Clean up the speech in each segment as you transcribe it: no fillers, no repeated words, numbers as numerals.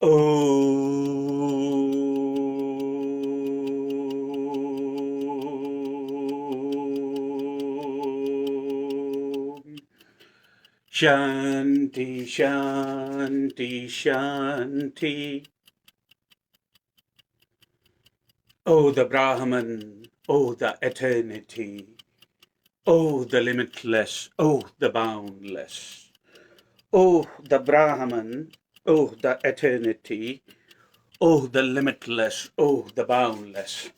Om Shanti, Shanti, Shanti. O the Brahman, O the eternity, O the limitless, O the boundless. O the Brahman, O the eternity, O the limitless, O the boundless.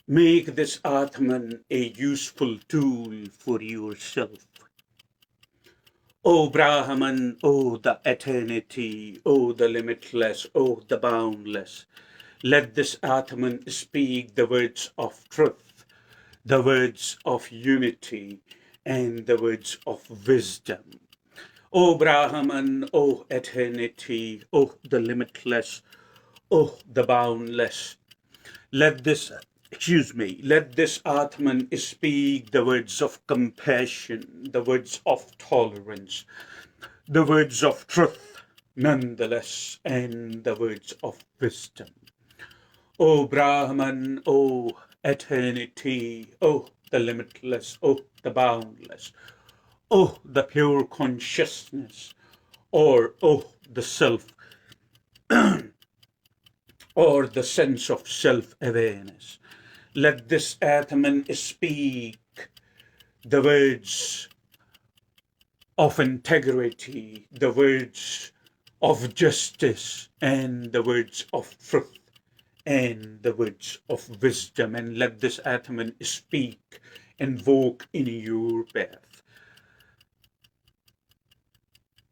Make this Atman a useful tool for yourself. O Brahman, O the eternity, O the limitless, O the boundless. Let this Atman speak the words of truth, the words of unity, and the words of wisdom. O Brahman, O eternity, O the limitless, O the boundless. Let this Atman speak the words of compassion, the words of tolerance, the words of truth, nonetheless, and the words of wisdom. O Brahman, O eternity, O the limitless, O the boundless, O the pure consciousness, or O the self, or the sense of self-awareness. Let this Atman speak the words of integrity, the words of justice, and the words of truth, and the words of wisdom. And let this Atman speak, invoke in your path.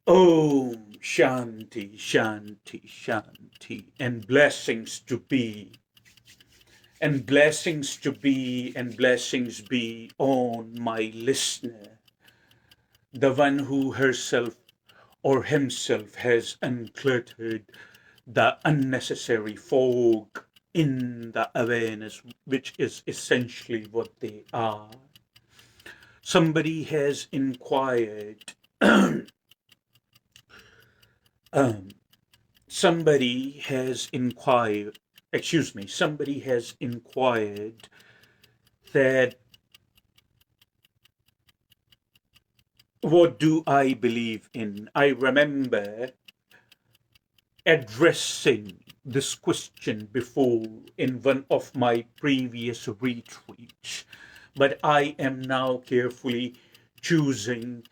Om Shanti, Shanti, Shanti, and blessings to be. And blessings to be, and blessings be on my listener, the one who herself or himself has uncluttered the unnecessary fog in the awareness, which is essentially what they are. Somebody has inquired, somebody has inquired that what do I believe in? I remember addressing this question before in one of my previous retreats, but I am now carefully choosing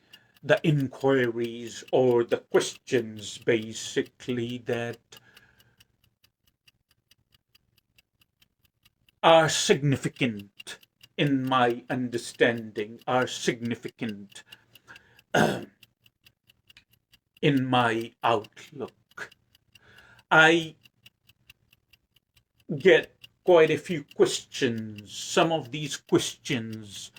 the inquiries or the questions basically that are significant in my understanding, are significant in my outlook. I get quite a few questions. Some of these questions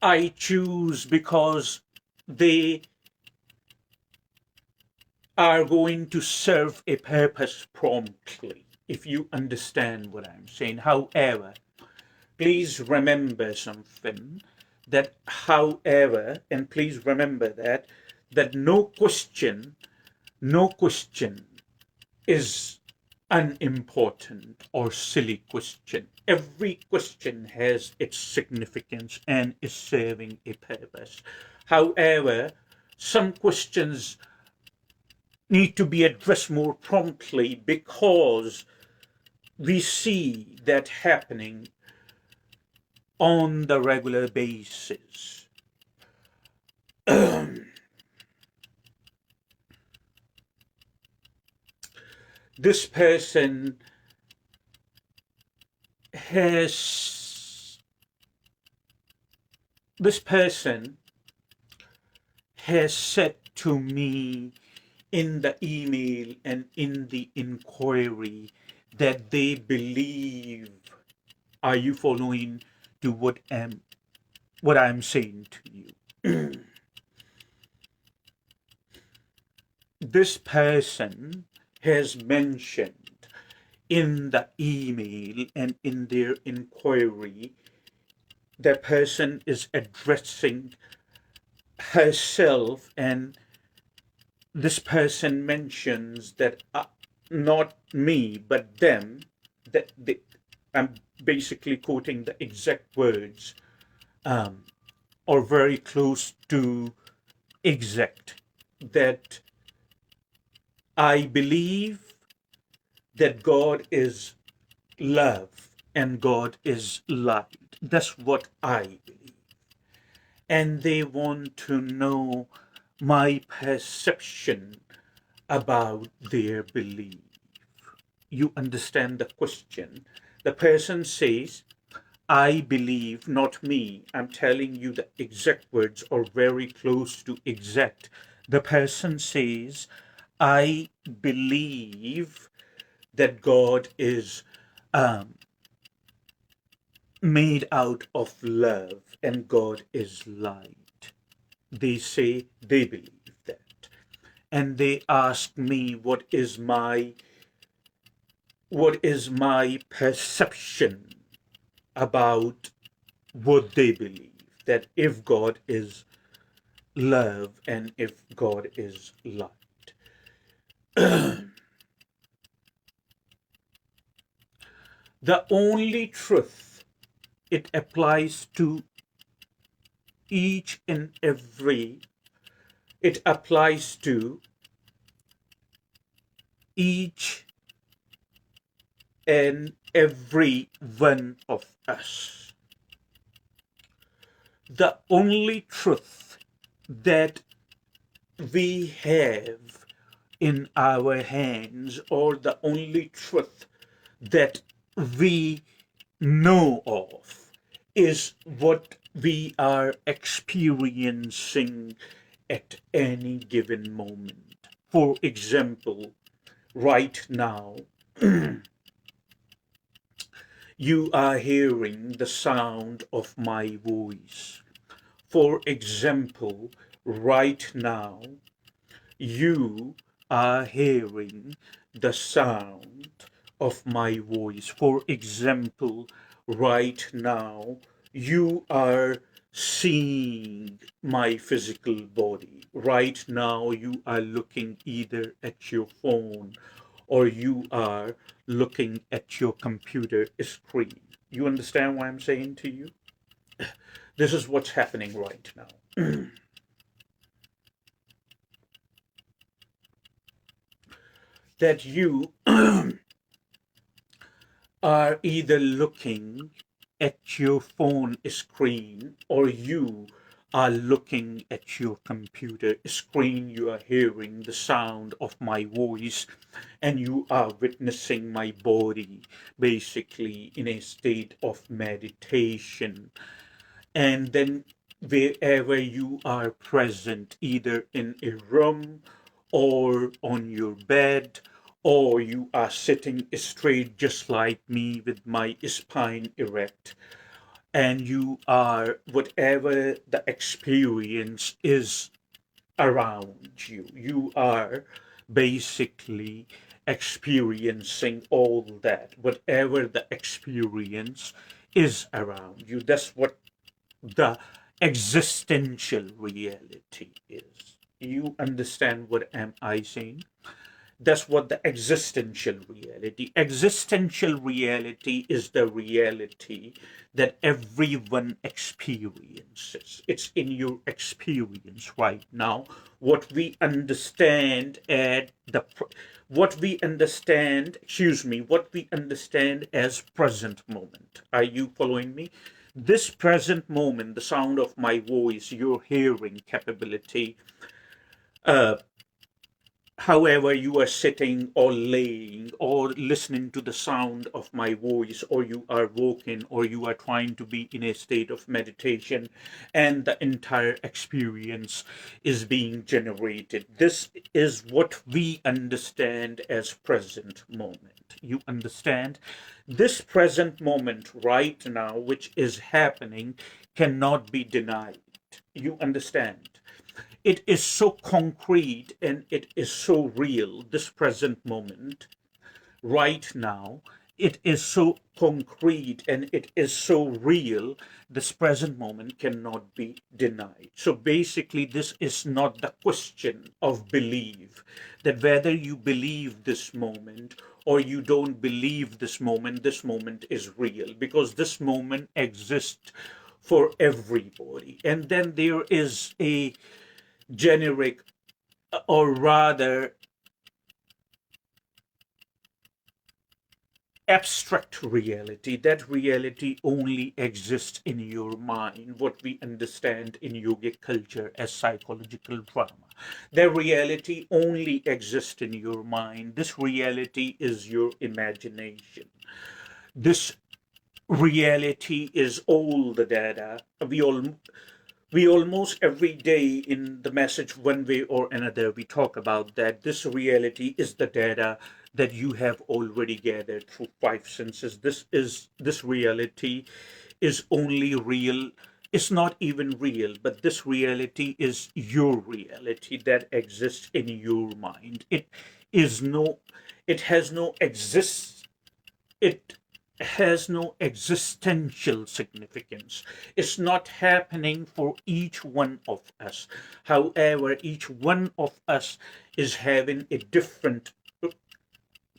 I choose because they are going to serve a purpose promptly, if you understand what I'm saying. However, please remember something, and please remember that no question No question is unimportant or silly question. Every question has its significance and is serving a purpose. However, some questions need to be addressed more promptly because we see that happening on the regular basis. This person has this person has said to me in the email and in the inquiry that they believe, are you following to what I'm saying to you? This person has mentioned in the email and in their inquiry, the person is addressing herself, and this person mentions that not me but them, that I'm basically quoting the exact words, or very close to exact, that I believe that God is love and God is light. That's what I believe. And they want to know my perception about their belief. You understand the question? The person says, I believe, not me. I'm telling you the exact words or very close to exact. The person says, I believe that God is made out of love and God is light. They say they believe that. And they ask me what is my perception about what they believe, that if God is love and if God is light. The only truth, it applies to each and every, it applies to each and every one of us. The only truth that we have in our hands, or the only truth that we know of, is what we are experiencing at any given moment. For example, right now, you are hearing the sound of my voice. For example, right now, you are hearing the sound of my voice. For example, right now, you are seeing my physical body. Right now, you are looking either at your phone or you are looking at your computer screen. You understand what I'm saying to you? This is what's happening right now. That you are either looking at your phone screen or you are looking at your computer screen. You are hearing the sound of my voice and you are witnessing my body basically in a state of meditation. And then wherever you are present, either in a room or on your bed, or you are sitting straight just like me with my spine erect, and you are, whatever the experience is around you, you are basically experiencing all that, whatever the experience is around you. That's what the existential reality is. You understand what am I saying? That's what the existential reality. Existential reality is the reality that everyone experiences. It's in your experience right now. What we understand at the what we understand, excuse me, what we understand as present moment. Are you following me? This present moment, the sound of my voice, your hearing capability, uh, however you are sitting or laying or listening to the sound of my voice, or you are walking, or you are trying to be in a state of meditation, and the entire experience is being generated. This is what we understand as present moment. You understand? This present moment right now, which is happening, cannot be denied. You understand? It is so concrete and it is so real, this present moment right now. It is so concrete and it is so real, this present moment cannot be denied. So basically, this is not the question of belief, that whether you believe this moment or you don't believe this moment is real, because this moment exists for everybody. And then there is a generic, or rather abstract reality. That reality only exists in your mind, what we understand in yogic culture as psychological drama. That reality only exists in your mind. This reality is your imagination. This reality is all the data. We almost every day in the message, one way or another, we talk about that this reality is the data that you have already gathered through five senses. This reality is only real. It's not even real, but this reality is your reality that exists in your mind. Is no, it has no exists. It has no existential significance. It's not happening for each one of us. However, each one of us is having a different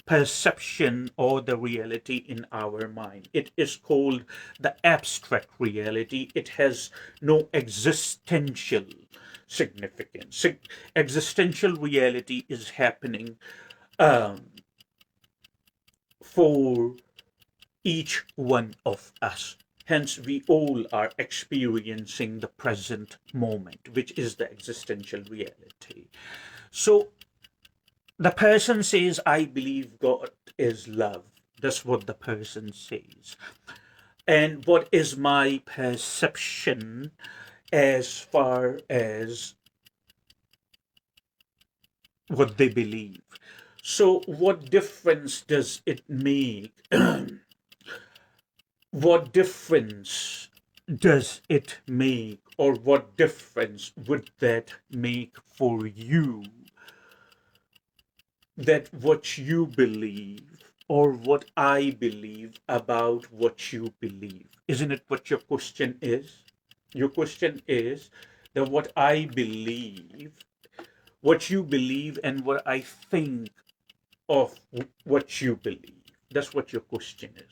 perception or the reality in our mind. It is called the abstract reality. It has no existential significance. Existential reality is happening um, for each one of us. Hence, we all are experiencing the present moment, which is the existential reality. So, the person says, I believe God is love. That's what the person says. And what is my perception as far as what they believe? So, what difference does it make? What difference does it make, or what difference would that make for you, that what you believe or what I believe about what you believe? Isn't it what your question is? Your question is that what I believe, what you believe, and what I think of what you believe. That's what your question is.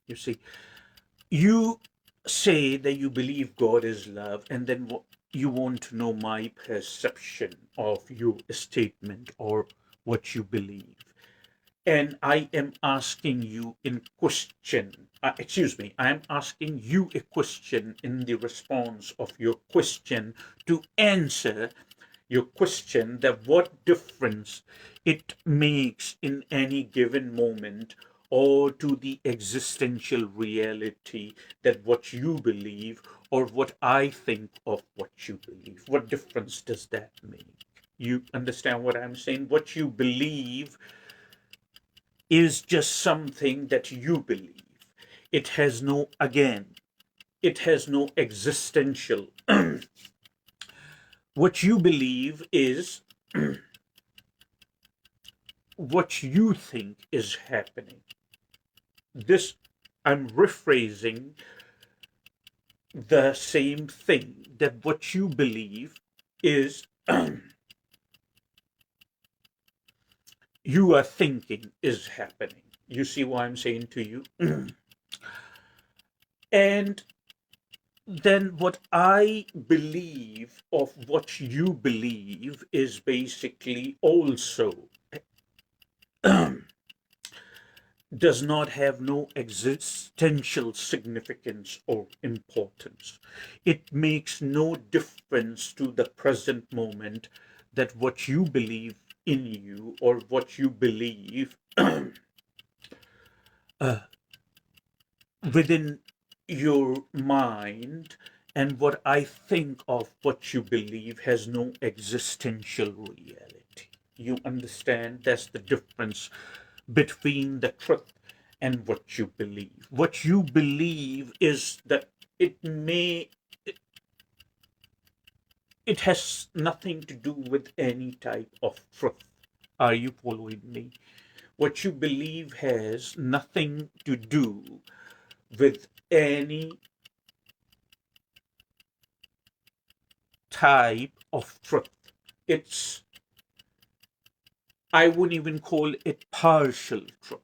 You see, you say that you believe God is love, and then you want to know my perception of your statement or what you believe. And I am asking you in question, excuse me, I am asking you a question in the response of your question to answer your question, that what difference it makes in any given moment, or to the existential reality, that what you believe or what I think of what you believe. What difference does that make? You understand what I'm saying? What you believe is just something that you believe. It has no, again, it has no existential. What you believe is what you think is happening. This, I'm rephrasing the same thing, that what you believe is you are thinking is happening. You see what I'm saying to you? And then what I believe of what you believe is basically also does not have no existential significance or importance. It makes no difference to the present moment that what you believe in you or what you believe uh, within your mind and what I think of what you believe has no existential reality. You understand? That's the difference between the truth and what you believe. What you believe is that it may, it has nothing to do with any type of truth. Are you following me? What you believe has nothing to do with any type of truth. It's, I wouldn't even call it partial truth,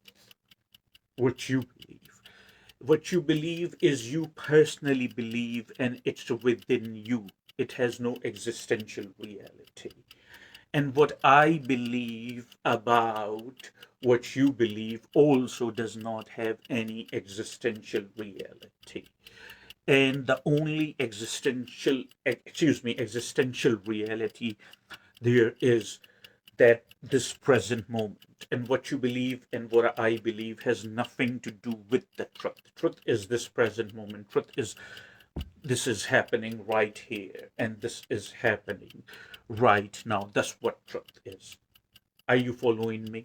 what you believe. What you believe is you personally believe and it's within you. It has no existential reality. And what I believe about what you believe also does not have any existential reality. And the only existential reality there is that this present moment, and what you believe and what I believe has nothing to do with the truth. Truth is this present moment. Truth is this is happening right here and this is happening right now. That's what truth is. Are you following me?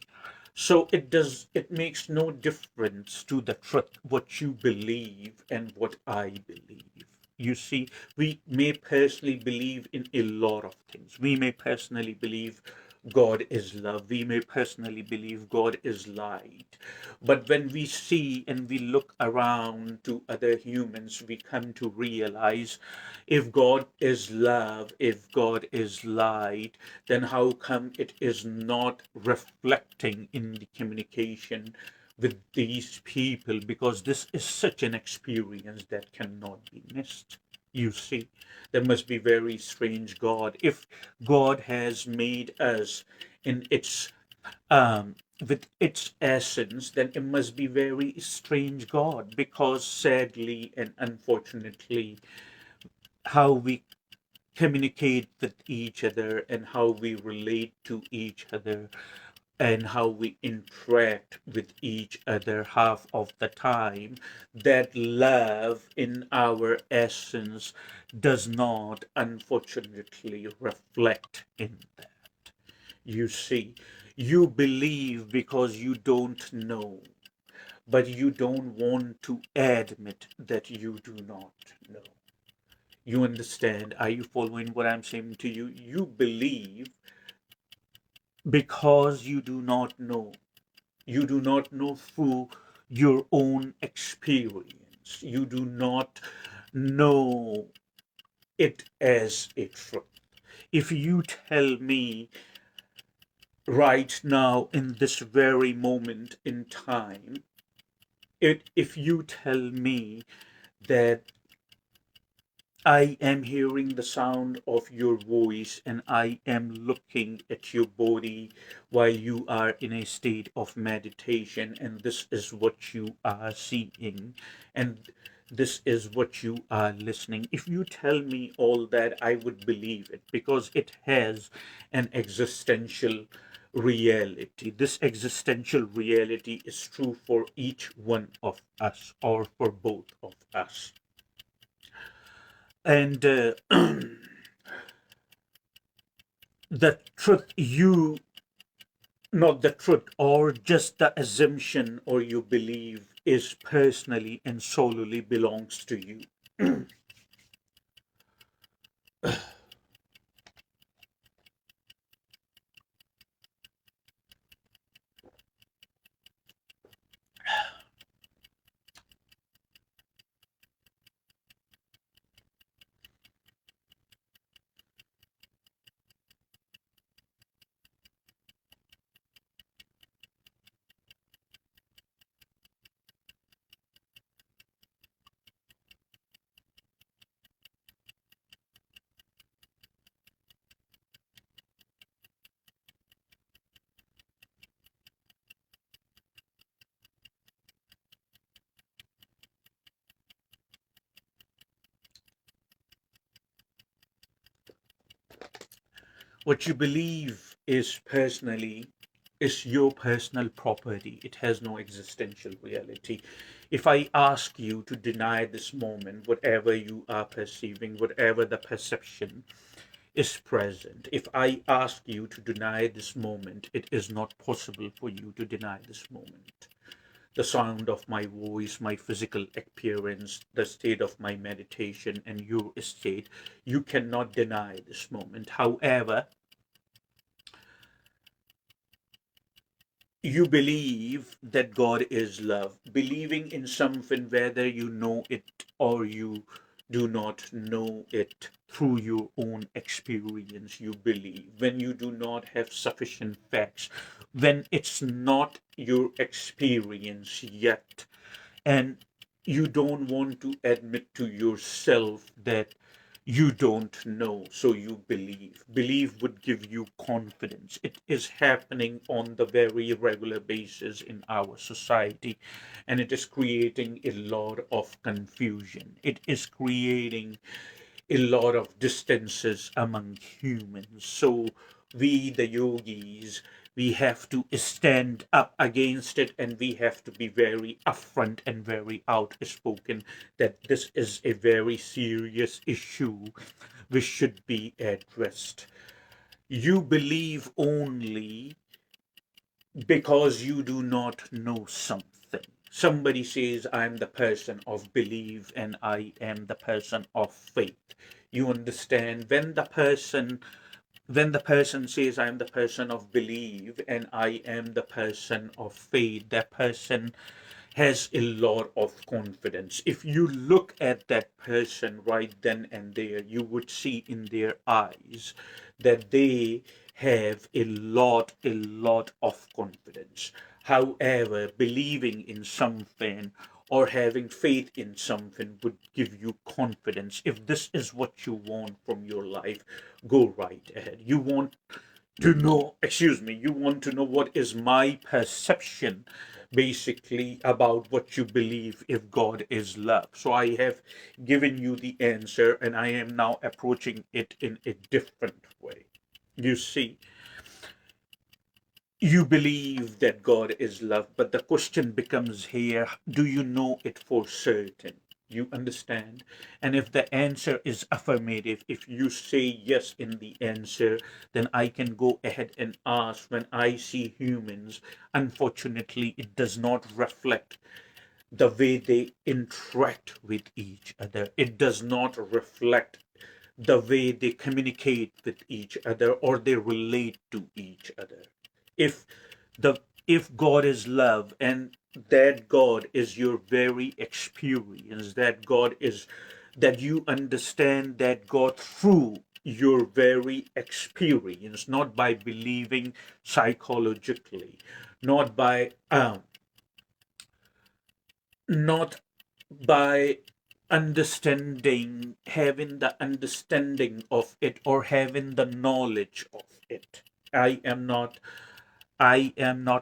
So it makes no difference to the truth what you believe and what I believe. You see, we may personally believe in a lot of things. We may personally believe God is love. We may personally believe God is light. But when we see and we look around to other humans, we come to realize if God is love, if God is light, then how come it is not reflecting in the communication with these people? Because this is such an experience that cannot be missed. You see, there must be very strange God. If God has made us in its with its essence, then it must be very strange God, because sadly and unfortunately, how we communicate with each other and how we relate to each other and how we interact with each other half of the time, that love in our essence does not unfortunately reflect in that. You see, you believe because you don't know, but you don't want to admit that you do not know. You understand? Are you following what I'm saying to you? You believe because you do not know. You do not know through your own experience. You do not know it as a truth. If you tell me right now in this very moment in time, if you tell me that I am hearing the sound of your voice and I am looking at your body while you are in a state of meditation, and this is what you are seeing, and this is what you are listening. If you tell me all that, I would believe it because it has an existential reality. This existential reality is true for each one of us or for both of us. And the truth you, not the truth, or just the assumption or you believe is personally and solely belongs to you. What you believe is your personal property. It has no existential reality. If I ask you to deny this moment, whatever you are perceiving, whatever the perception is present, if I ask you to deny this moment, it is not possible for you to deny this moment. The sound of my voice, my physical appearance, the state of my meditation, and your state, you cannot deny this moment. However, you believe that God is love. Believing in something, whether you know it or you do not know it, through your own experience, you believe. When you do not have sufficient facts, when it's not your experience yet, and you don't want to admit to yourself that you don't know, so you believe would give you confidence. It is happening on the very regular basis in our society, and it is creating a lot of confusion. It is creating a lot of distances among humans. So we, the yogis, we have to stand up against it, and we have to be very upfront and very outspoken that this is a very serious issue which should be addressed. You believe only because you do not know something. Somebody says, I'm the person of belief and I am the person of faith. You understand, when the person says, I'm the person of belief and I am the person of faith, that person has a lot of confidence. If you look at that person right then and there, you would see in their eyes that they have a lot of confidence. However, believing in something or having faith in something would give you confidence. If this is what you want from your life, go right ahead. You want to know what is my perception basically about what you believe if God is love. So I have given you the answer, and I am now approaching it in a different way. You see, you believe that God is love, but the question becomes here, do you know it for certain? You understand? And if the answer is affirmative, if you say yes in the answer, then I can go ahead and ask. When I see humans, unfortunately, it does not reflect the way they interact with each other. It does not reflect the way they communicate with each other or they relate to each other. If the if God is love, and that God is your very experience, that you understand that God through your very experience, not by believing psychologically, not by not by having the understanding of it or having the knowledge of it. I am not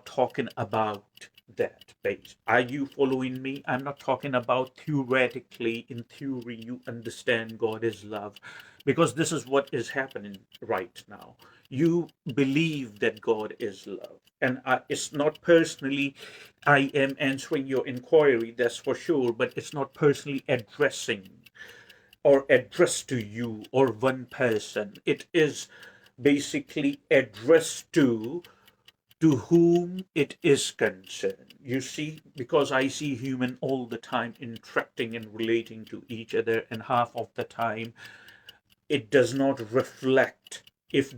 talking about that base. Are you following me? I'm not talking about theoretically. In theory, you understand God is love, because this is what is happening right now. You believe that God is love. And it's not personally, I am answering your inquiry, that's for sure, but it's not personally addressing or addressed to you or one person. It is basically addressed to whom it is concerned. You see, because I see human all the time interacting and relating to each other, and half of the time it does not reflect. If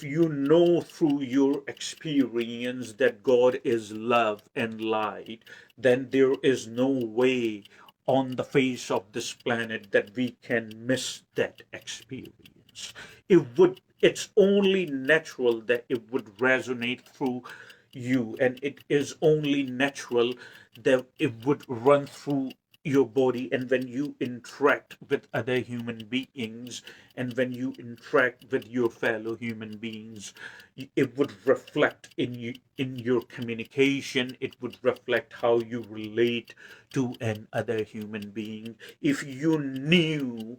you know through your experience that God is love and light, then there is no way on the face of this planet that we can miss that experience. It's only natural that it would resonate through you, and it is only natural that it would run through your body. And when you interact with other human beings, and when you interact with your fellow human beings, it would reflect in your communication. It would reflect how you relate to another human being. If you knew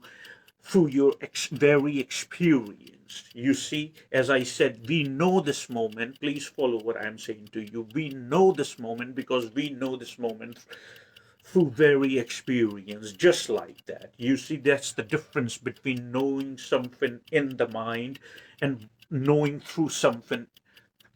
through your very experience. You see, as I said, we know this moment. Please follow what I'm saying to you. We know this moment because we know this moment through very experience, just like that. You see, that's the difference between knowing something in the mind and knowing through something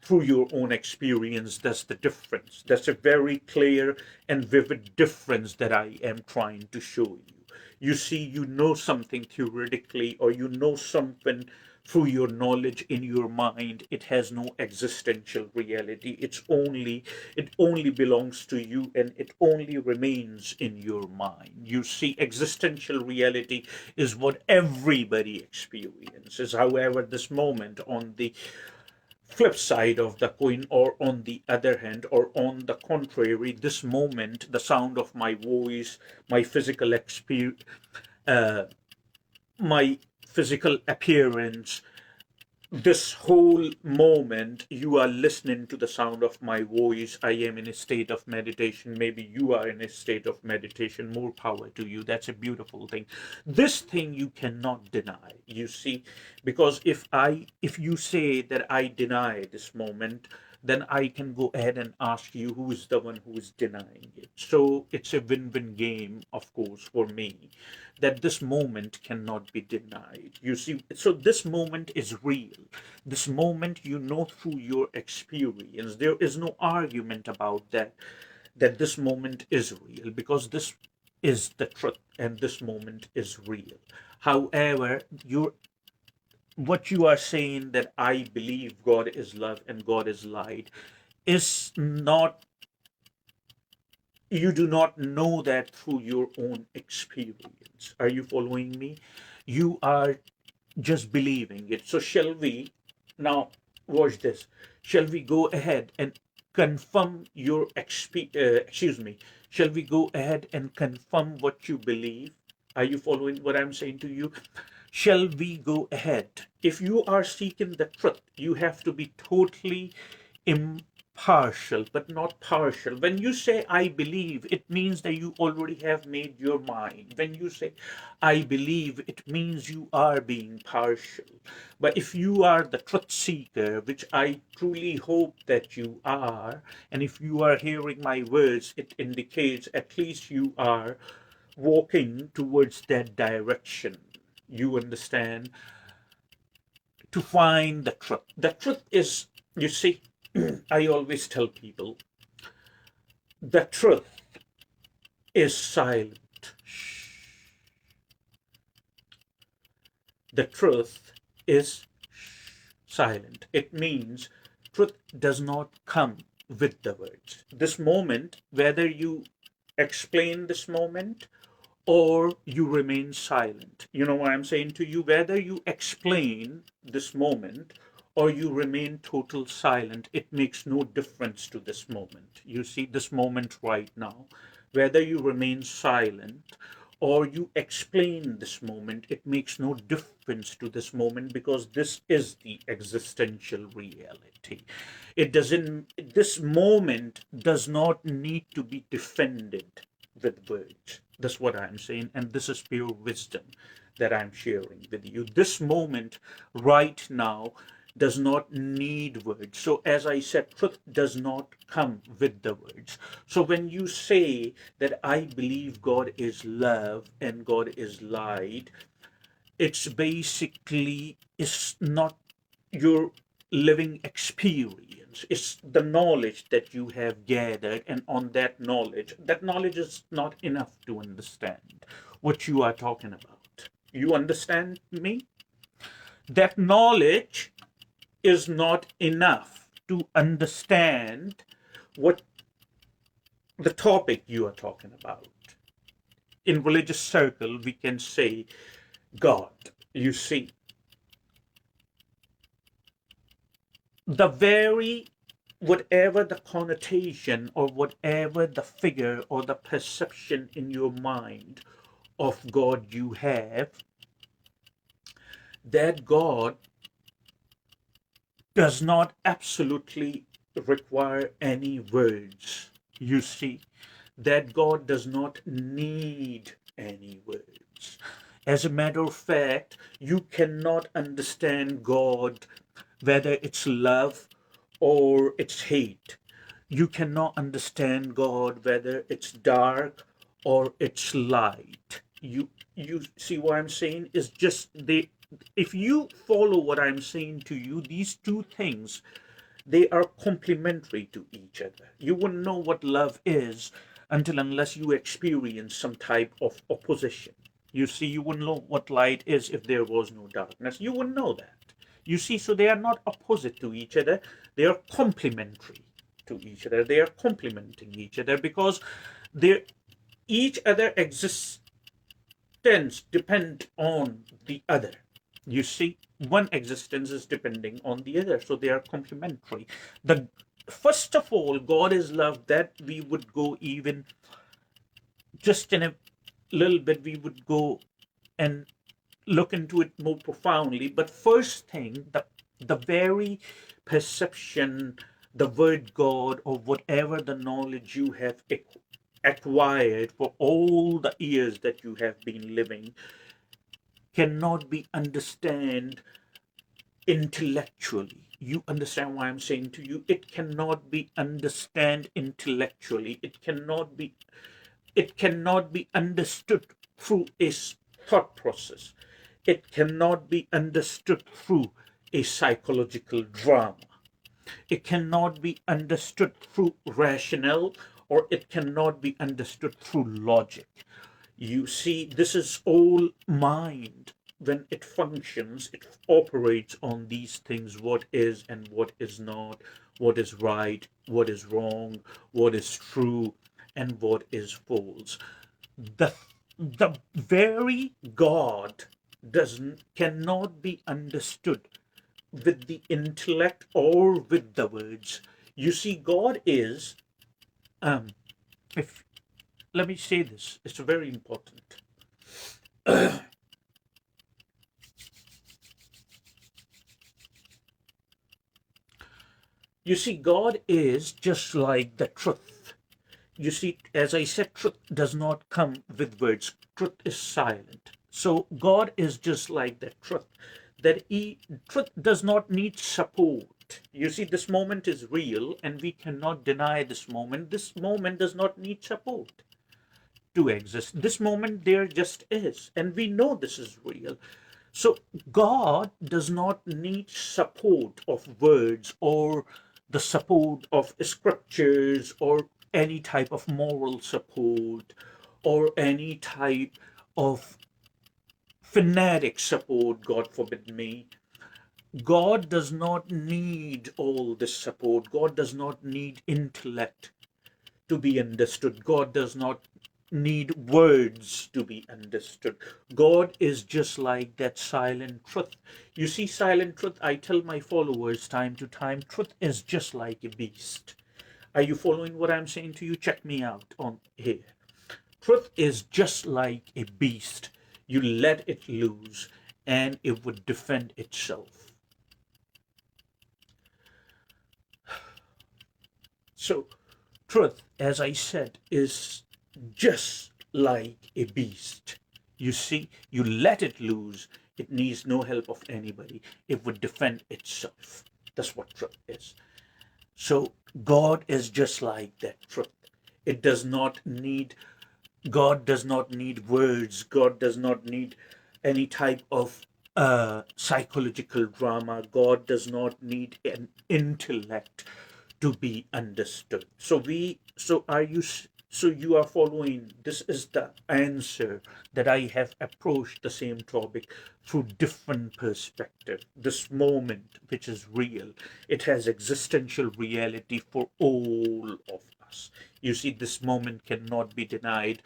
through your own experience. That's the difference. That's a very clear and vivid difference that I am trying to show you. You see, you know something theoretically, or you know something through your knowledge in your mind. It has no existential reality. It only belongs to you, and it only remains in your mind. You see, existential reality is what everybody experiences. However, this moment, on the flip side of the coin, or on the other hand, or on the contrary, this moment, the sound of my voice, my physical experience, my physical appearance, this whole moment, you are listening to the sound of my voice. I am in a state of meditation. Maybe you are in a state of meditation. More power to you. That's a beautiful thing. This thing you cannot deny, you see, because if you say that I deny this moment, then I can go ahead and ask you who is the one who is denying it. So it's a win-win game, of course, for me, that this moment cannot be denied. You see, so this moment is real. This moment, you know, through your experience. There is no argument about that, that this moment is real, because this is the truth and this moment is real. However, what you are saying, that I believe God is love and God is light, is not, you do not know that through your own experience. Are you following me? You are just believing it. So shall we now, watch this, shall we go ahead and confirm your excuse me, shall we go ahead and confirm what you believe? Are you following what I'm saying to you? Shall we go ahead? If you are seeking the truth, you have to be totally impartial, but not partial. When you say I believe, it means that you already have made your mind. When you say I believe, it means you are being partial. But if you are the truth seeker, which I truly hope that you are, and if you are hearing my words, it indicates at least you are walking towards that direction. You understand? To find the truth. The truth is, you see, I always tell people, the truth is silent. The truth is silent. It means truth does not come with the words. This moment, whether you explain this moment or you remain silent. You know what I'm saying to you? Whether you explain this moment or you remain total silent, it makes no difference to this moment. You see, this moment right now, whether you remain silent or you explain this moment, it makes no difference to this moment, because this is the existential reality. It doesn't, this moment does not need to be defended with words. That's what I'm saying, and this is pure wisdom that I'm sharing with you. This moment right now does not need words. So as I said, truth does not come with the words. So when you say that I believe God is love and God is light, it's basically, it's not your living experience. It's the knowledge that you have gathered, and on that knowledge is not enough to understand what you are talking about. You understand me? That knowledge is not enough to understand what the topic you are talking about. In religious circle, we can say God. You see, the very, whatever the connotation or whatever the figure or the perception in your mind of God you have, that God does not absolutely require any words. You see, that God does not need any words. As a matter of fact, you cannot understand God, whether it's love or it's hate. You cannot understand God, whether it's dark or it's light. You see what I'm saying? Is just they if you follow what I'm saying to you, these two things, they are complementary to each other. You wouldn't know what love is until unless you experience some type of opposition. You see, you wouldn't know what light is if there was no darkness. You wouldn't know that. You see, so they are not opposite to each other, they are complementary to each other. They are complementing each other because they each other existence depend on the other. You see, one existence is depending on the other, so they are complementary. The first of all, God is love. That we would go even just in a little bit. We would go and look into it more profoundly. But first thing, the very perception, the word God, or whatever the knowledge you have acquired for all the years that you have been living, cannot be understood intellectually. You understand what I'm saying to you? It cannot be understood intellectually. It cannot be understood through a thought process. It cannot be understood through a psychological drama. It cannot be understood through rationale, or it cannot be understood through logic. You see, this is all mind. When it functions, it operates on these things: what is and what is not, what is right, what is wrong, what is true, and what is false. The, the very God cannot be understood with the intellect or with the words. You see, God is, if let me say this, it's very important. You see, God is just like the truth. You see, as I said, truth does not come with words. Truth is silent. So God is just like the truth. Truth does not need support. You see, this moment is real, and we cannot deny this moment. This moment does not need support to exist. This moment there just is, and we know this is real. So God does not need support of words, or the support of scriptures, or any type of moral support, or any type of fanatic support, God forbid me. God does not need all this support. God does not need intellect to be understood. God does not need words to be understood. God is just like that silent truth. You see, silent truth, I tell my followers time to time, truth is just like a beast. Are you following what I'm saying to you? Check me out on here. Truth is just like a beast. You let it loose and it would defend itself. So, truth, as I said, is just like a beast. You see, you let it loose, it needs no help of anybody. It would defend itself. That's what truth is. So God is just like that truth. It does not need, God does not need words. God does not need any type of psychological drama. God does not need an intellect to be understood. So you are following. This is the answer that I have approached the same topic through different perspective. This moment, which is real, it has existential reality for all of us. You see, this moment cannot be denied,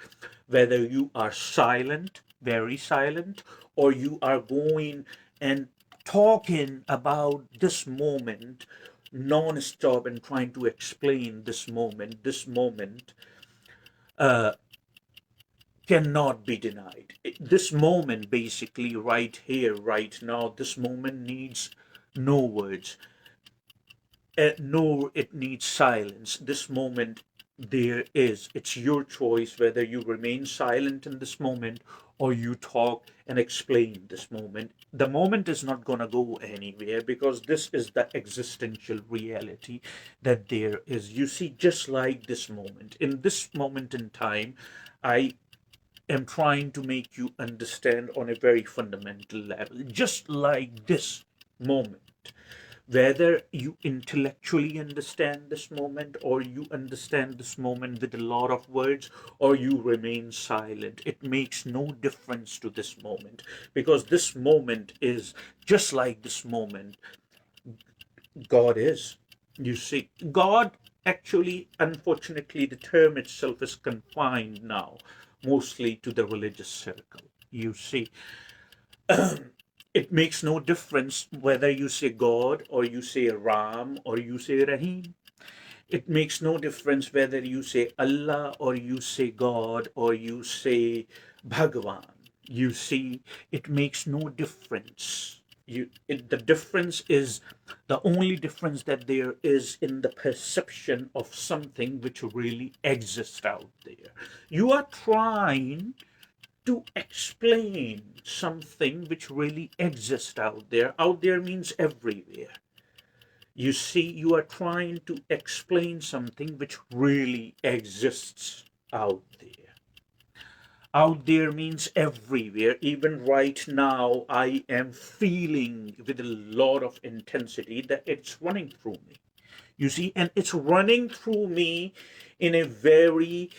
whether you are silent, very silent, or you are going and talking about this moment non-stop and trying to explain this moment. This moment cannot be denied. This moment, basically, right here, right now, this moment needs no words, nor it needs silence. This moment, there is. It's your choice whether you remain silent in this moment or you talk and explain this moment, the moment is not going to go anywhere, because this is the existential reality that there is. You see, just like this moment, in this moment in time, I am trying to make you understand on a very fundamental level, just like this moment, whether you intellectually understand this moment or you understand this moment with a lot of words or you remain silent, it makes no difference to this moment, because this moment is just like this moment. God is. You see, God actually, unfortunately, the term itself is confined now mostly to the religious circle. You see, it makes no difference whether you say God or you say Ram or you say Rahim. It makes no difference whether you say Allah or you say God or you say Bhagwan. You see, it makes no difference. The difference is, the only difference that there is in the perception of something which really exists out there. You are trying to explain something which really exists out there. Out there means everywhere. You see, you are trying to explain something which really exists out there. Out there means everywhere. Even right now, I am feeling with a lot of intensity that it's running through me. You see, and it's running through me in a very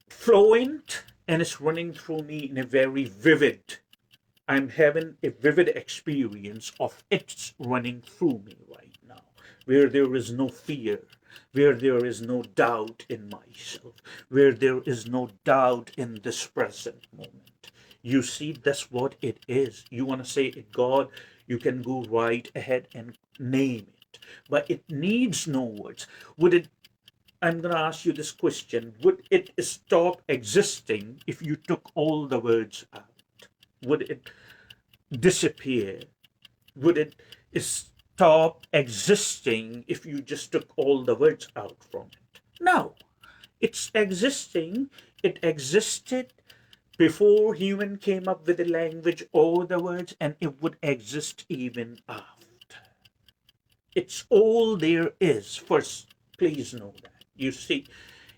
fluent, and it's running through me in a very vivid. I'm having a vivid experience of it's running through me right now, where there is no fear, where there is no doubt in myself, where there is no doubt in this present moment. You see, that's what it is. You want to say it, God, you can go right ahead and name it, but it needs no words. Would it I'm going to ask you this question. Would it stop existing if you took all the words out? Would it disappear? Would it stop existing if you just took all the words out from it? No. It's existing. It existed before human came up with the language or the words, and it would exist even after. It's all there is. First, please know that. You see,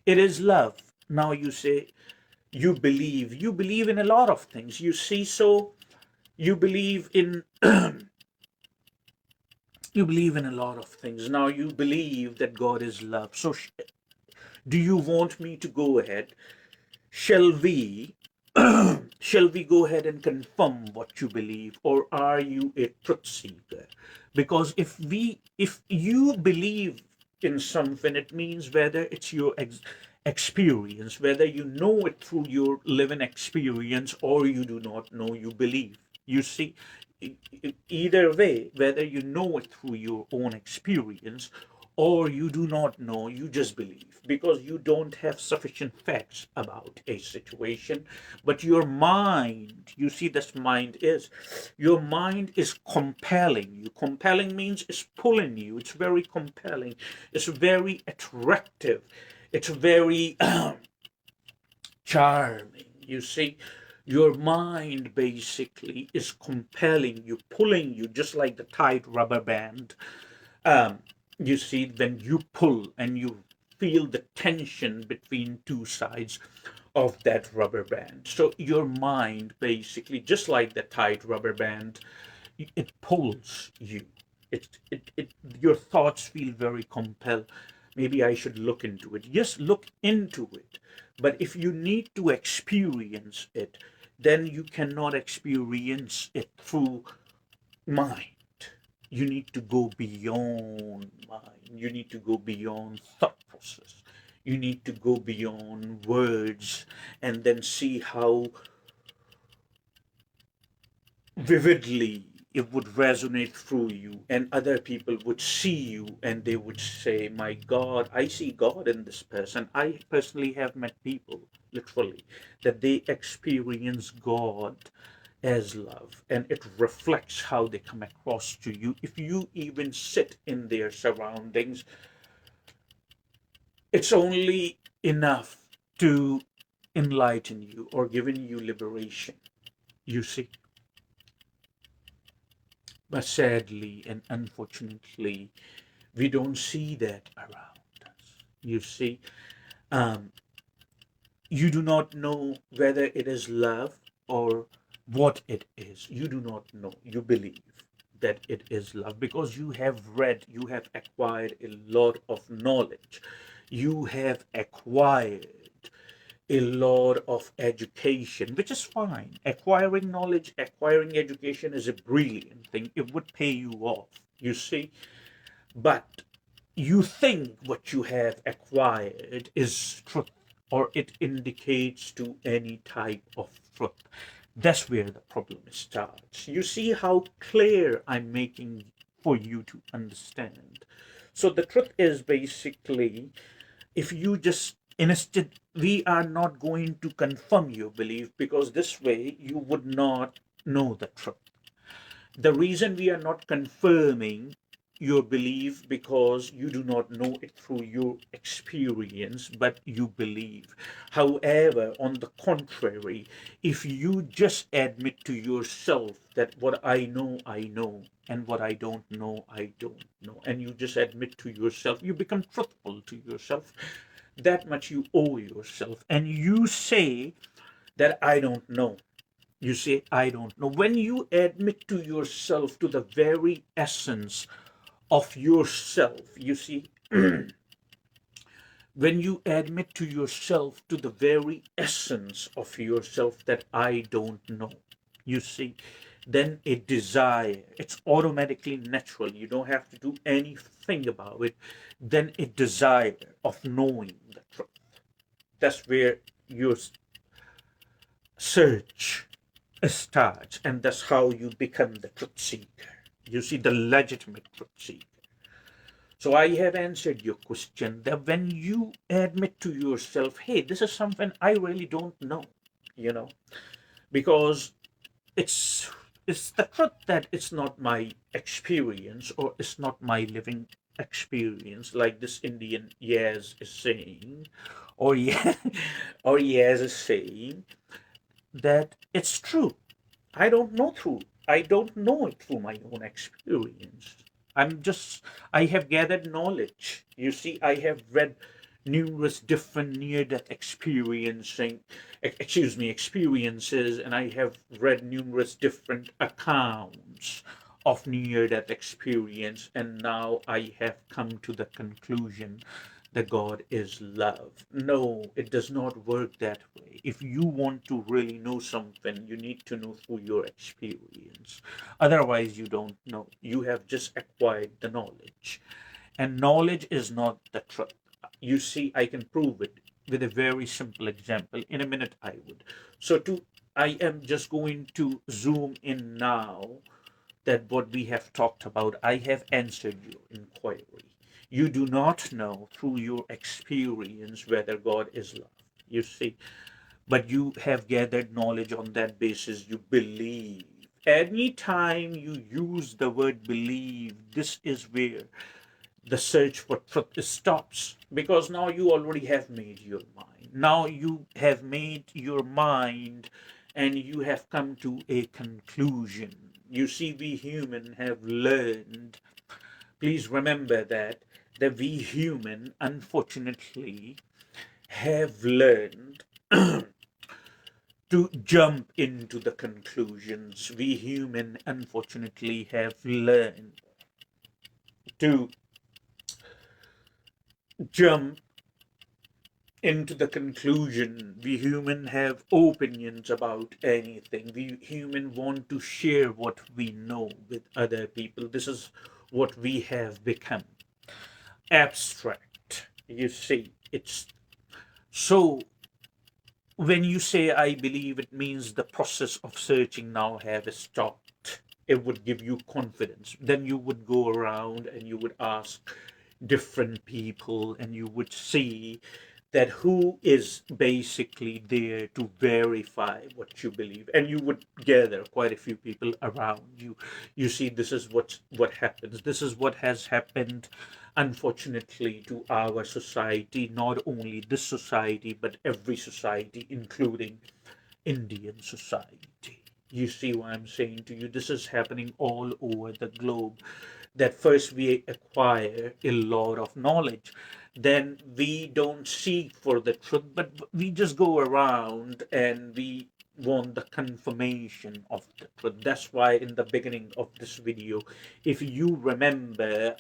it is love. Now you say you believe in a lot of things. You see, so you believe in you believe in a lot of things. Now you believe that God is love. So do you want me to go ahead? Shall we shall we go ahead and confirm what you believe, or are you a truth seeker? Because if you believe in something, it means whether it's your experience, whether you know it through your living experience or you do not know, you believe. You see, either way, whether you know it through your own experience or you do not know, you just believe, because you don't have sufficient facts about a situation. But your mind, you see, this mind is, your mind is compelling you. Compelling means it's pulling you. It's very compelling. It's very attractive. It's very charming. You see, your mind basically is compelling you, pulling you, just like the tight rubber band. You see, when you pull and you feel the tension between two sides of that rubber band. So your mind basically, just like the tight rubber band, it pulls you. Your thoughts feel very compelled. Maybe I should look into it. Yes, look into it. But if you need to experience it, then you cannot experience it through mind. You need to go beyond mind. You need to go beyond thought process. You need to go beyond words and then see how vividly it would resonate through you, and other people would see you and they would say, my God, I see God in this person. I personally have met people, literally, that they experience God as love, and it reflects how they come across to you. If you even sit in their surroundings, it's only enough to enlighten you or given you liberation. You see, but sadly and unfortunately, we don't see that around us. You see, um, you do not know whether it is love or what it is. You do not know. You believe that it is love because you have read, you have acquired a lot of knowledge, you have acquired a lot of education, which is fine. Acquiring knowledge, acquiring education is a brilliant thing. It would pay you off, you see. But you think what you have acquired is truth or it indicates to any type of truth. That's where the problem starts. You see how clear I'm making for you to understand. So the truth is basically, if you just instead, we are not going to confirm your belief because this way you would not know the truth. The reason we are not confirming your belief because you do not know it through your experience, but you believe. However, on the contrary, if you just admit to yourself that what I know, and what I don't know, I don't know, and you just admit to yourself, you become truthful to yourself. That much you owe yourself, and you say that I don't know. You say, I don't know. When you admit to yourself, to the very essence of yourself, you see, when you admit to yourself, to the very essence of yourself, that I don't know, you see, then a desire, it's automatically natural. You don't have to do anything about it. Then a desire of knowing the truth. That's where your search starts, and that's how you become the truth seeker. You see, the legitimate truth seeker. So I have answered your question that when you admit to yourself, hey, this is something I really don't know, you know, because it's it's the truth that it's not my experience or it's not my living experience, like this Indian Yaz is saying, or yeah, or Yaz is saying that it's true. I don't know it through my own experience. I'm just, I have gathered knowledge. You see, I have read numerous different near-death experiences, and I have read numerous different accounts of near-death experience, and now I have come to the conclusion that God is love. No, it does not work that way. If you want to really know something, you need to know through your experience. Otherwise, you don't know. You have just acquired the knowledge. And knowledge is not the truth. You see, I can prove it with a very simple example. In a minute, I would. So, I am just going to zoom in now that what we have talked about, I have answered your inquiry. You do not know through your experience whether God is love. You see, but you have gathered knowledge on that basis. You believe. Anytime you use the word believe, this is where the search for truth stops, because now you already have made your mind. Now you have made your mind and you have come to a conclusion. You see, we human have learned, please remember that we human unfortunately have learned to jump into the conclusions. We human unfortunately have learned to jump into the conclusion. We human have opinions about anything. We human want to share what we know with other people. This is what we have become. Abstract. You see, it's so when you say I believe, it means the process of searching now have stopped. It would give you confidence. Then you would go around and you would ask different people and you would see that who is basically there to verify what you believe, and you would gather quite a few people around you. You see, this is what happens. This is what has happened, unfortunately, to our society. Not only this society, but every society, including Indian society. You see what I'm saying to you? This is happening all over the globe. That first we acquire a lot of knowledge, then we don't seek for the truth, but we just go around and we want the confirmation of the truth. That's why in the beginning of this video, if you remember,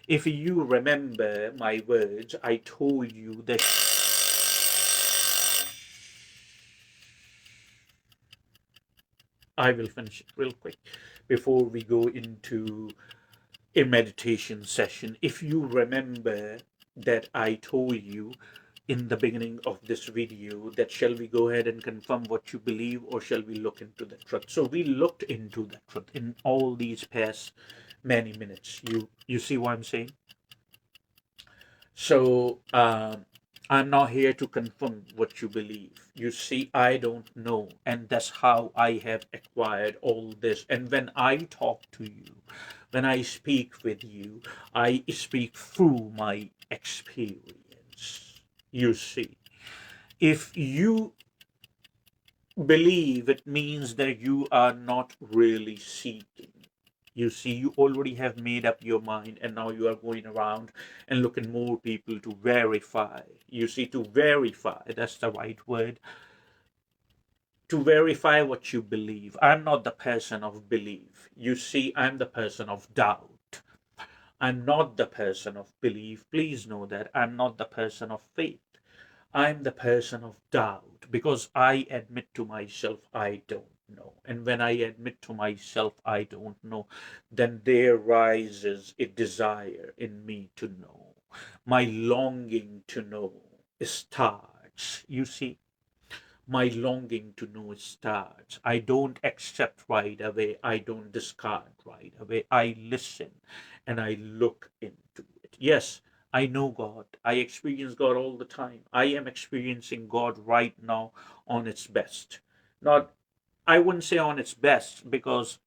if you remember my words, I told you that I will finish it real quick before we go into a meditation session. If you remember that I told you in the beginning of this video that shall we go ahead and confirm what you believe, or shall we look into the truth? So we looked into the truth in all these past many minutes. You see what I'm saying? So I'm not here to confirm what you believe. You see, I don't know, and that's how I have acquired all this. And when I talk to you, when I speak with you, I speak through my experience. You see, if you believe, it means that you are not really seeking. You see, you already have made up your mind, and now you are going around and looking more people to verify. You see, to verify, that's the right word, to verify what you believe. I'm not the person of belief. You see, I'm the person of doubt. I'm not the person of belief. Please know that I'm not the person of faith. I'm the person of doubt, because I admit to myself I don't know. And when I admit to myself I don't know, then there rises a desire in me to know. My longing to know starts. You see, my longing to know starts. I don't accept right away. I don't discard right away. I listen and I look into it. Yes, I know God. I experience God all the time. I am experiencing God right now on its best. Not, I wouldn't say on its best, because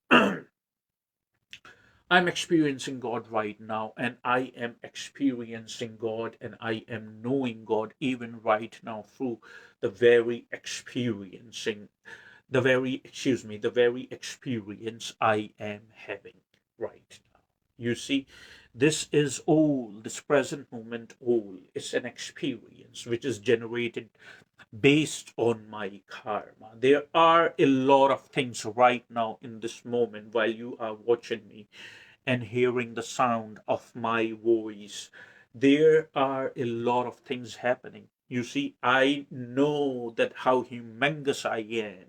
I'm experiencing God right now, and I am experiencing God, and I am knowing God even right now through the very experiencing, the very experience I am having right now. You see, this is all, this present moment, all is an experience which is generated based on my karma. There are a lot of things right now in this moment while you are watching me and hearing the sound of my voice. There are a lot of things happening. You see, I know that how humongous I am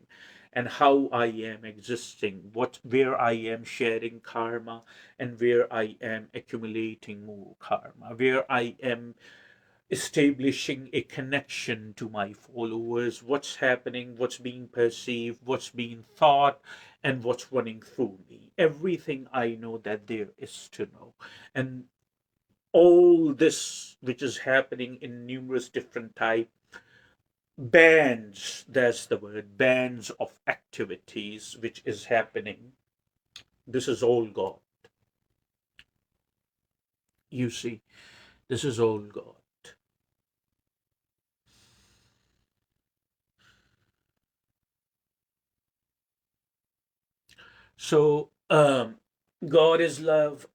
and how I am existing, what where I am sharing karma and where I am accumulating more karma, where I am establishing a connection to my followers, what's happening, what's being perceived, what's being thought, and what's running through me. Everything I know that there is to know. And all this which is happening in numerous different type bands, that's the word, bands of activities which is happening. This is all God. You see, this is all God. So God is love.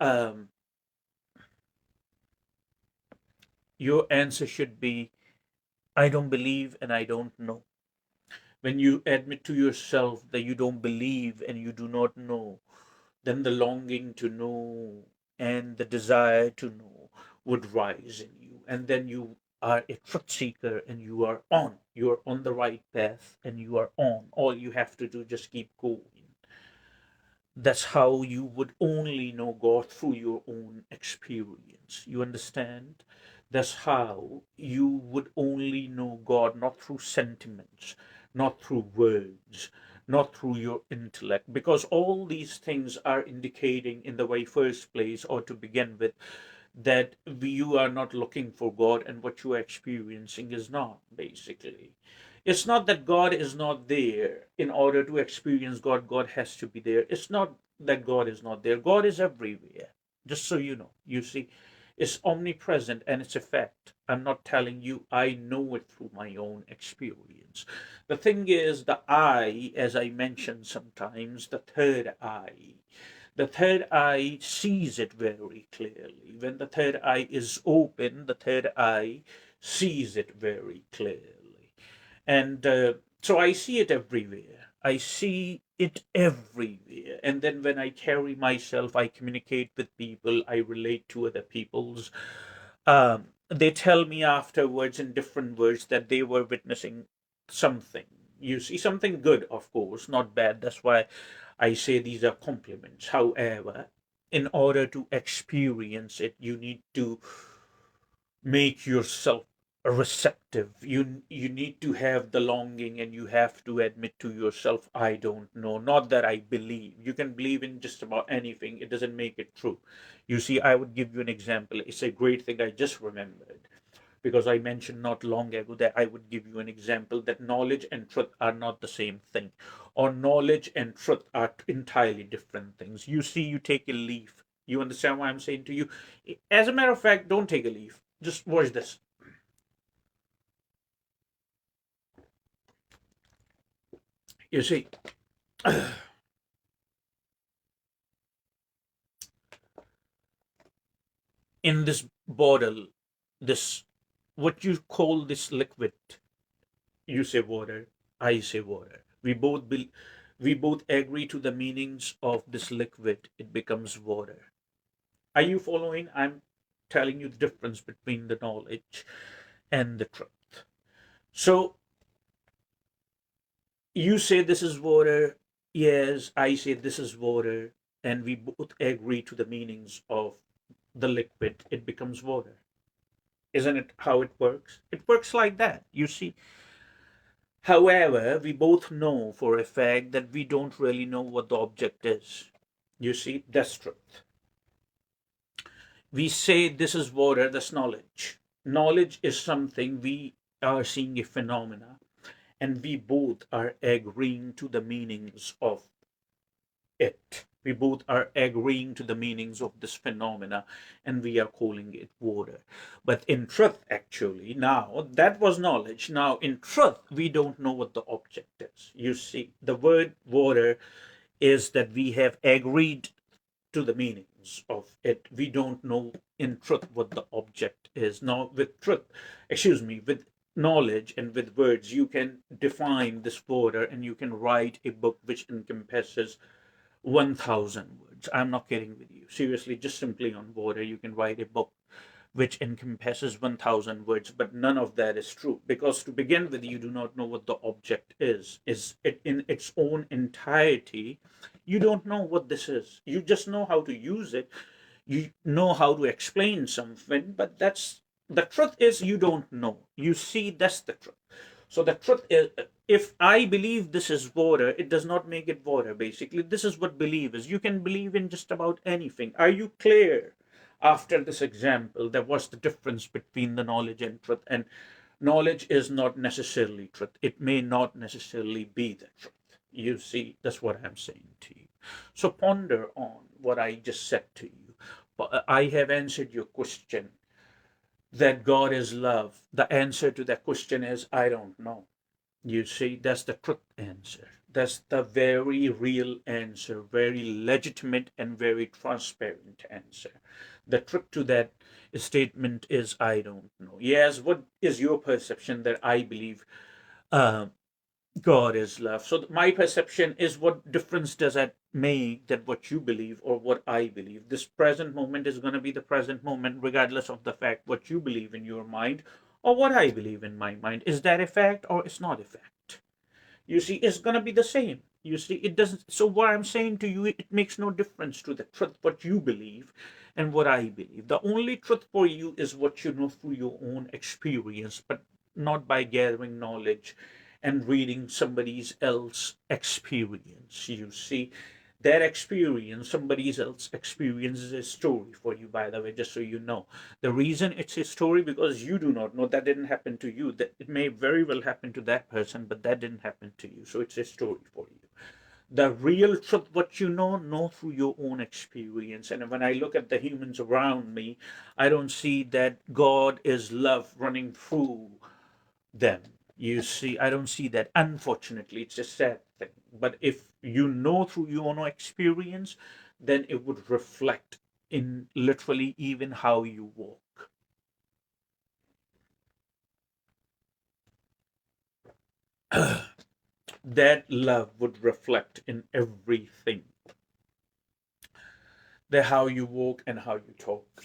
Your answer should be, I don't believe and I don't know. When you admit to yourself that you don't believe and you do not know, then the longing to know and the desire to know would rise in you. And then you are a truth seeker, and you are on the right path, and you are on. All you have to do, just keep going. That's how you would only know God, through your own experience. You understand? That's how you would only know God, not through sentiments, not through words, not through your intellect, because all these things are indicating, in the very first place, or to begin with, that you are not looking for God and what you are experiencing is not, basically. It's not that God is not there. In order to experience God, God has to be there. It's not that God is not there. God is everywhere. Just so you know. You see, it's omnipresent and it's a fact. I'm not telling you, I know it through my own experience. The thing is, the eye, as I mentioned sometimes, the third eye sees it very clearly. When the third eye is open, the third eye sees it very clearly. And so I see it everywhere. I see it everywhere. And then when I carry myself, I communicate with people, I relate to other people's. They tell me afterwards in different words that they were witnessing something. You see, something good, of course, not bad. That's why I say these are compliments. However, in order to experience it, you need to make yourself receptive. You need to have the longing, and you have to admit to yourself, I don't know. Not that I believe. You can believe in just about anything. It doesn't make it true. You see, I would give you an example. It's a great thing I just remembered, because I mentioned not long ago that I would give you an example that knowledge and truth are not the same thing, or knowledge and truth are entirely different things. You see, you take a leaf. You understand what I'm saying to you? As a matter of fact, don't take a leaf. Just watch this. You see, in this bottle, this, what you call this liquid, you say water, I say water. We both agree to the meanings of this liquid. It becomes water. Are you following? I'm telling you the difference between the knowledge and the truth. So you say this is water. Yes, I say this is water. And we both agree to the meanings of the liquid. It becomes water. Isn't it how it works? It works like that. You see, however, we both know for a fact that we don't really know what the object is. You see, that's truth. We say this is water, that's knowledge. Knowledge is something we are seeing a phenomena, and we both are agreeing to the meanings of it. We both are agreeing to the meanings of this phenomena, and we are calling it water. But in truth, actually, now that was knowledge. Now, in truth, we don't know what the object is. You see, the word water is that we have agreed to the meanings of it. We don't know in truth what the object is. Now, with truth, excuse me, with knowledge and with words, you can define this water and you can write a book which encompasses 1,000 words. I'm not kidding with you. Seriously, just simply on water, you can write a book which encompasses 1,000 words, but none of that is true, because to begin with, you do not know what the object is it in its own entirety. You don't know what this is. You just know how to use it. You know how to explain something, but that's the truth. Is you don't know. You see, that's the truth. So the truth is, if I believe this is water, it does not make it water. Basically, this is what believe is. You can believe in just about anything. Are you clear after this example? That was the difference between the knowledge and truth. And knowledge is not necessarily truth. It may not necessarily be the truth. You see, that's what I'm saying to you. So ponder on what I just said to you. I have answered your question that God is love. The answer to that question is I don't know. You see, that's the truth answer. That's the very real answer, very legitimate and very transparent answer. The truth to that statement is I don't know. Yes, what is your perception that I believe uh, God is love? So my perception is, what difference does that make that what you believe or what I believe? This present moment is going to be the present moment regardless of the fact what you believe in your mind or what I believe in my mind. Is that a fact or it's not a fact? You see, it's going to be the same. You see, it doesn't. So what I'm saying to you, it makes no difference to the truth what you believe and what I believe. The only truth for you is what you know through your own experience, but not by gathering knowledge and reading somebody's else experience. You see, Their experience, somebody else experience, is a story for you, by the way, just so you know. The reason it's a story, because you do not know, that didn't happen to you. That it may very well happen to that person, but that didn't happen to you. So it's a story for you. The real truth, what you know through your own experience. And when I look at the humans around me, I don't see that God is love running through them. You see, I don't see that. Unfortunately, it's a sad thing. But if you know through your own experience, then it would reflect in literally even how you walk. That love would reflect in everything, the how you walk and how you talk.